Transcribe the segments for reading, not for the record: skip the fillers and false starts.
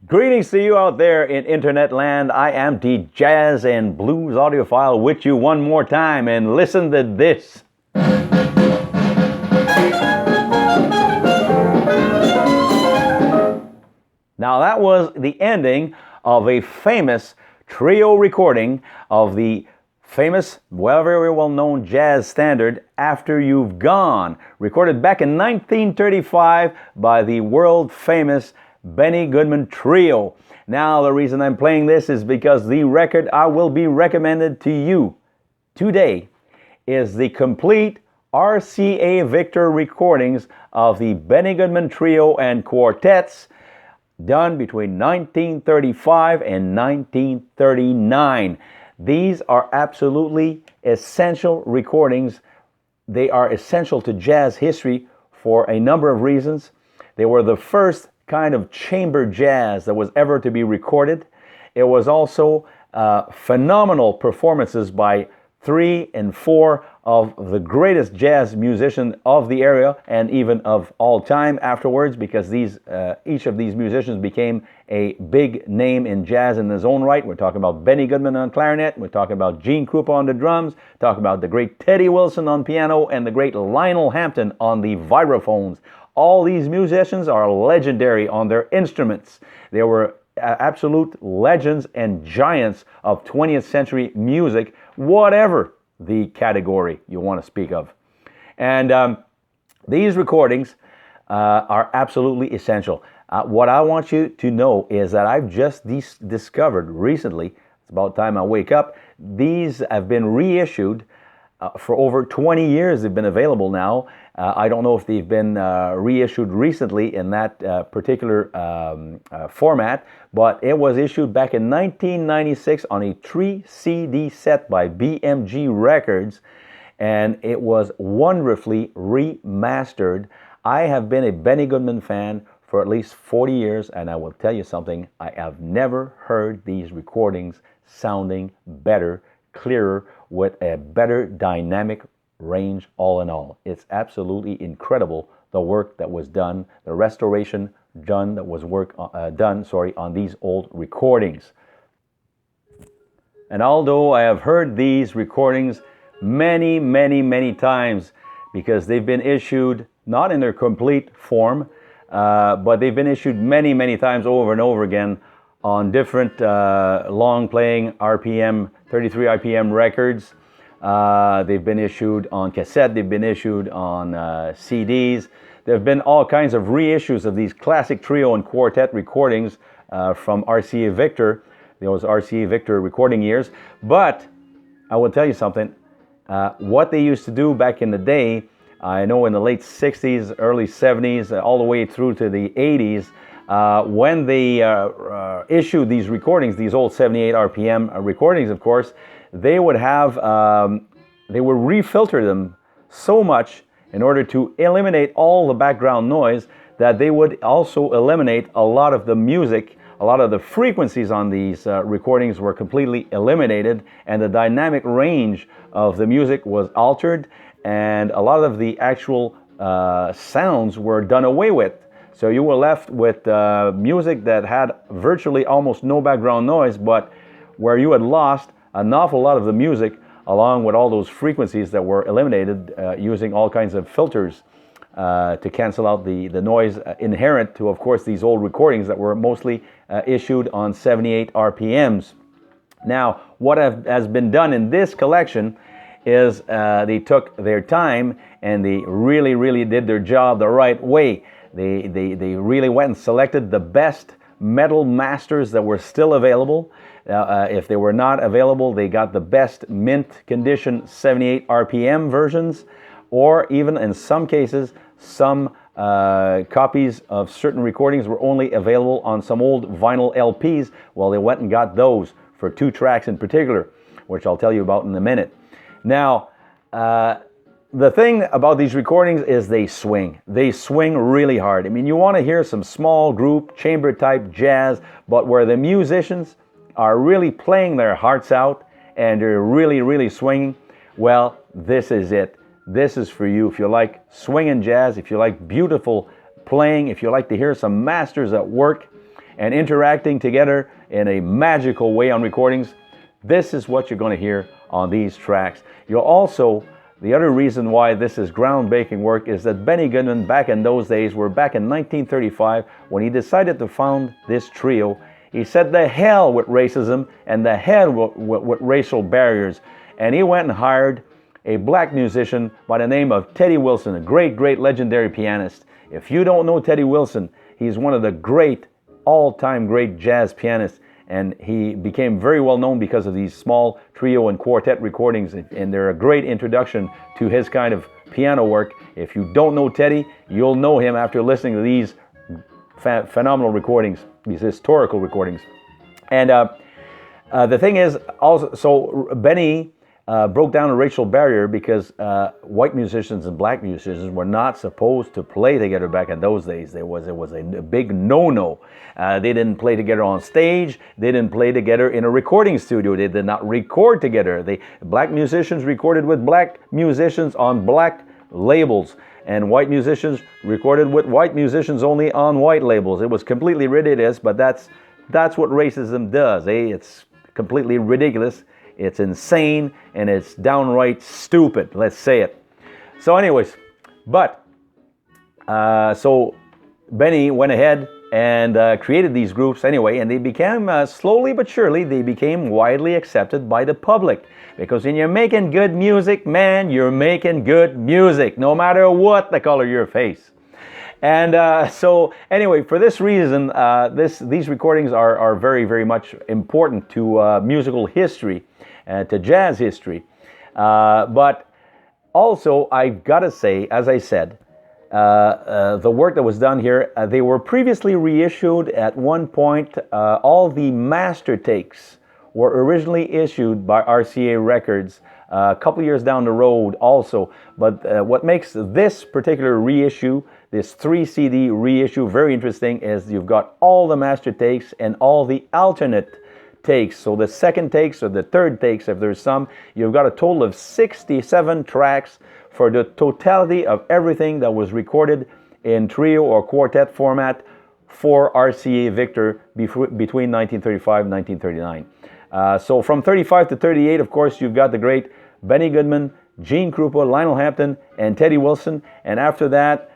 Greetings to you out there in internet land. I am the Jazz and Blues audiophile with you one more time, and listen to this. Now that was the ending of a famous trio recording of the famous, very well known jazz standard After You've Gone, recorded back in 1935 by the world famous Benny Goodman Trio. Now the reason I'm playing this is because the record I will be recommended to you today is the complete RCA Victor recordings of the Benny Goodman Trio and Quartets done between 1935 and 1939. These are absolutely essential recordings. They are essential to jazz history for a number of reasons. They were the first kind of chamber jazz that was ever to be recorded. It was also phenomenal performances by 3 and 4 of the greatest jazz musicians of the area and even of all time afterwards, because each of these musicians became a big name in jazz in his own right. We're talking about Benny Goodman on clarinet, we're talking about Gene Krupa on the drums, talking about the great Teddy Wilson on piano, and the great Lionel Hampton on the vibraphones. All these musicians are legendary on their instruments. They were absolute legends and giants of 20th century music, whatever the category you want to speak of. And these recordings are absolutely essential. What I want you to know is that I've just discovered recently, it's about time I wake up, these have been reissued for over 20 years. They've been available now. I don't know if they've been reissued recently in that particular format, but it was issued back in 1996 on a 3 CD set by BMG Records, and it was wonderfully remastered. I have been a Benny Goodman fan for at least 40 years, and I will tell you something, I have never heard these recordings sounding better, clearer, with a better dynamic range all in all. It's absolutely incredible the work that was done, the restoration done that was on these old recordings. And although I have heard these recordings many times, because they've been issued not in their complete form, but they've been issued many times over and over again on different long playing RPM, 33 RPM records. They've been issued on cassette, they've been issued on CDs. There have been all kinds of reissues of these classic trio and quartet recordings from RCA Victor, those RCA Victor recording years. But I will tell you something, what they used to do back in the day, I know in the late 60s, early 70s, all the way through to the 80s, when they issued these recordings, these old 78 RPM recordings, of course, they would have, they would refilter them so much in order to eliminate all the background noise that they would also eliminate a lot of the music. A lot of the frequencies on these recordings were completely eliminated, and the dynamic range of the music was altered, and a lot of the actual sounds were done away with. So you were left with music that had virtually almost no background noise, but where you had lost an awful lot of the music along with all those frequencies that were eliminated using all kinds of filters to cancel out the noise inherent to, of course, these old recordings that were mostly issued on 78 RPMs. Now, what has been done in this collection is they took their time and they really did their job the right way. They really went and selected the best metal masters that were still available. If they were not available, they got the best mint condition 78 RPM versions, or even in some cases, some copies of certain recordings were only available on some old vinyl LPs. Well, they went and got those for 2 tracks in particular, which I'll tell you about in a minute. Now, the thing about these recordings is they swing. They swing really hard. I mean, you want to hear some small group, chamber type jazz, but where the musicians are really playing their hearts out and they're really swinging, well, this is it. This is for you. If you like swinging jazz, if you like beautiful playing, if you like to hear some masters at work, and interacting together in a magical way on recordings. This is what you're going to hear on these tracks. You'll also, the other reason why this is groundbreaking work is that Benny Goodman, back in those days, were back in 1935, when he decided to found this trio. He said the hell with racism and the hell with racial barriers. And he went and hired a black musician by the name of Teddy Wilson, a great, great legendary pianist. If you don't know Teddy Wilson, he's one of the great, all-time great jazz pianists. And he became very well known because of these small trio and quartet recordings, and they're a great introduction to his kind of piano work. If you don't know Teddy, you'll know him after listening to these phenomenal recordings, these historical recordings. And the thing is, also, so Benny broke down a racial barrier because white musicians and black musicians were not supposed to play together back in those days. It was a big no-no. They didn't play together on stage. They didn't play together in a recording studio. They did not record together. Black musicians recorded with black musicians on black labels, and white musicians recorded with white musicians only on white labels. It was completely ridiculous, but that's what racism does. It's completely ridiculous. It's insane, and it's downright stupid, let's say it. So anyways, so Benny went ahead and created these groups anyway, and they became, slowly but surely, they became widely accepted by the public. Because when you're making good music, man, you're making good music, no matter what the color of your face. And so anyway, for this reason, these recordings are very, very much important to musical history, to jazz history. But also, I've got to say, as I said, the work that was done here, they were previously reissued at one point. All the master takes were originally issued by RCA Records a couple years down the road also. But what makes this particular reissue, this 3 CD reissue, very interesting is you've got all the master takes and all the alternate takes. So the second takes or the third takes, if there's some, you've got a total of 67 tracks for the totality of everything that was recorded in trio or quartet format for RCA Victor between 1935 and 1939. So from 35 to 38, of course, you've got the great Benny Goodman, Gene Krupa, Lionel Hampton, and Teddy Wilson. And after that,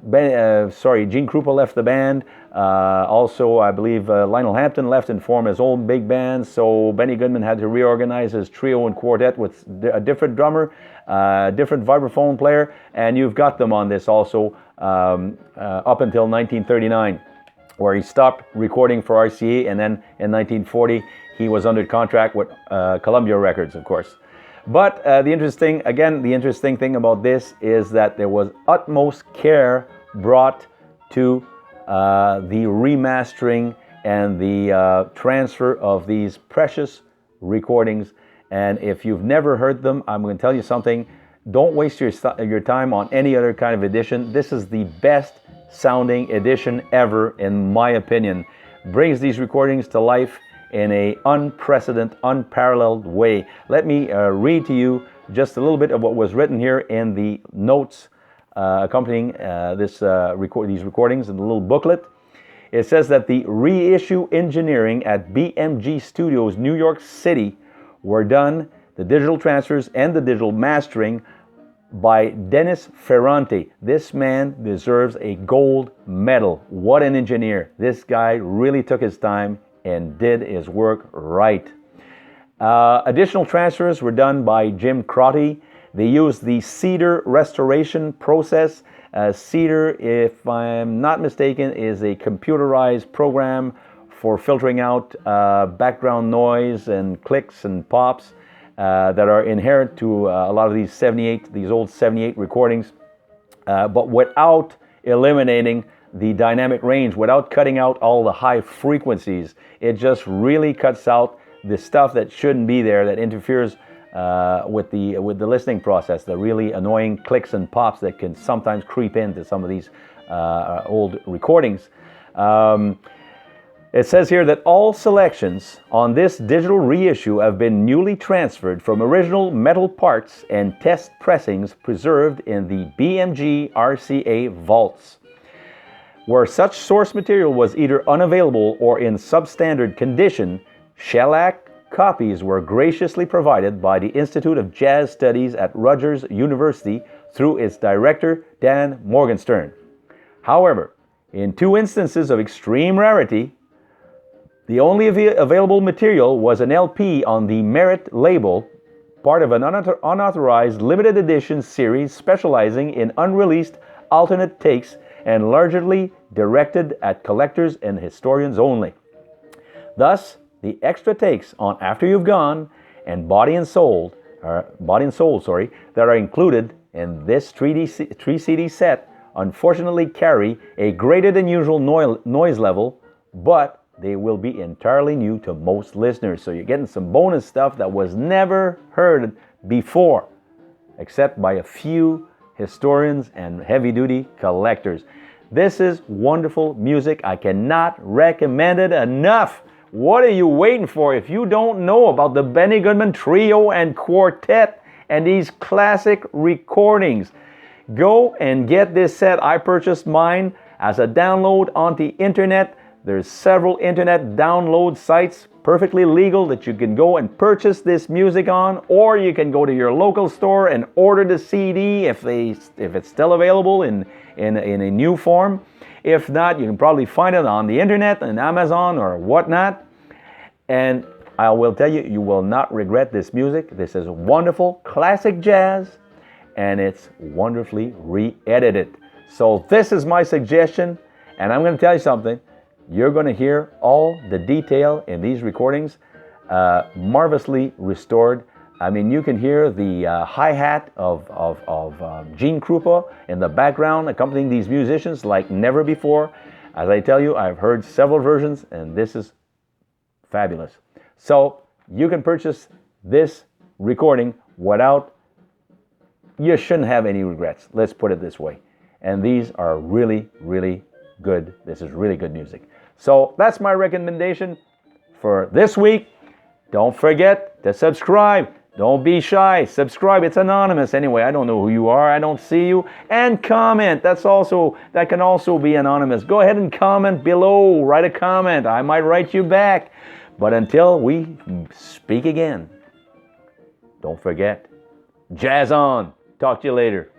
Gene Krupa left the band. Also, I believe Lionel Hampton left and formed his own big band. So Benny Goodman had to reorganize his trio and quartet with a different drummer, different vibraphone player, and you've got them on this also up until 1939. Where he stopped recording for RCA, and then in 1940 he was under contract with Columbia Records, of course. But the interesting thing about this is that there was utmost care brought to the remastering and the transfer of these precious recordings. And if you've never heard them, I'm going to tell you something. Don't waste your time on any other kind of edition. This is the best sounding edition ever, in my opinion. Brings these recordings to life in a unprecedented, unparalleled way. Let me read to you just a little bit of what was written here in the notes accompanying these recordings in the little booklet. It says that the reissue engineering at BMG Studios, New York City, were done, the digital transfers and the digital mastering, by Dennis Ferrante. This man deserves a gold medal. What an engineer. This guy really took his time and did his work right. Additional transfers were done by Jim Crotty. They used the Cedar restoration process. Cedar, if I'm not mistaken, is a computerized program for filtering out background noise and clicks and pops that are inherent to a lot of these old 78 recordings, but without eliminating the dynamic range, without cutting out all the high frequencies. It just really cuts out the stuff that shouldn't be there, that interferes with the listening process, the really annoying clicks and pops that can sometimes creep into some of these old recordings. It says here that all selections on this digital reissue have been newly transferred from original metal parts and test pressings preserved in the BMG RCA vaults. Where such source material was either unavailable or in substandard condition, shellac copies were graciously provided by the Institute of Jazz Studies at Rutgers University through its director, Dan Morgenstern. However, in 2 instances of extreme rarity, the only available material was an LP on the Merit label, part of an unauthorized limited edition series specializing in unreleased alternate takes and largely directed at collectors and historians only. Thus, the extra takes on After You've Gone and Body and Soul, that are included in this 3 CD set unfortunately carry a greater than usual noise level, but they will be entirely new to most listeners. So you're getting some bonus stuff that was never heard before, except by a few historians and heavy-duty collectors. This is wonderful music. I cannot recommend it enough. What are you waiting for? If you don't know about the Benny Goodman Trio and Quartet and these classic recordings, go and get this set. I purchased mine as a download on the internet. There's several internet download sites, perfectly legal, that you can go and purchase this music on, or you can go to your local store and order the CD if it's still available in a new form. If not, you can probably find it on the internet, on Amazon or whatnot. And I will tell you, you will not regret this music. This is wonderful classic jazz, and it's wonderfully re-edited. So this is my suggestion, and I'm going to tell you something. You're going to hear all the detail in these recordings, marvelously restored. I mean, you can hear the hi-hat of Gene Krupa in the background accompanying these musicians like never before. As I tell you, I've heard several versions, and this is fabulous. So you can purchase this recording without, you shouldn't have any regrets. Let's put it this way. And these are really, really good. This is really good music. So that's my recommendation for this week. Don't forget to subscribe. Don't be shy. Subscribe. It's anonymous anyway. I don't know who you are. I don't see you. And comment. That can also be anonymous. Go ahead and comment below. Write a comment. I might write you back. But until we speak again, don't forget, jazz on. Talk to you later.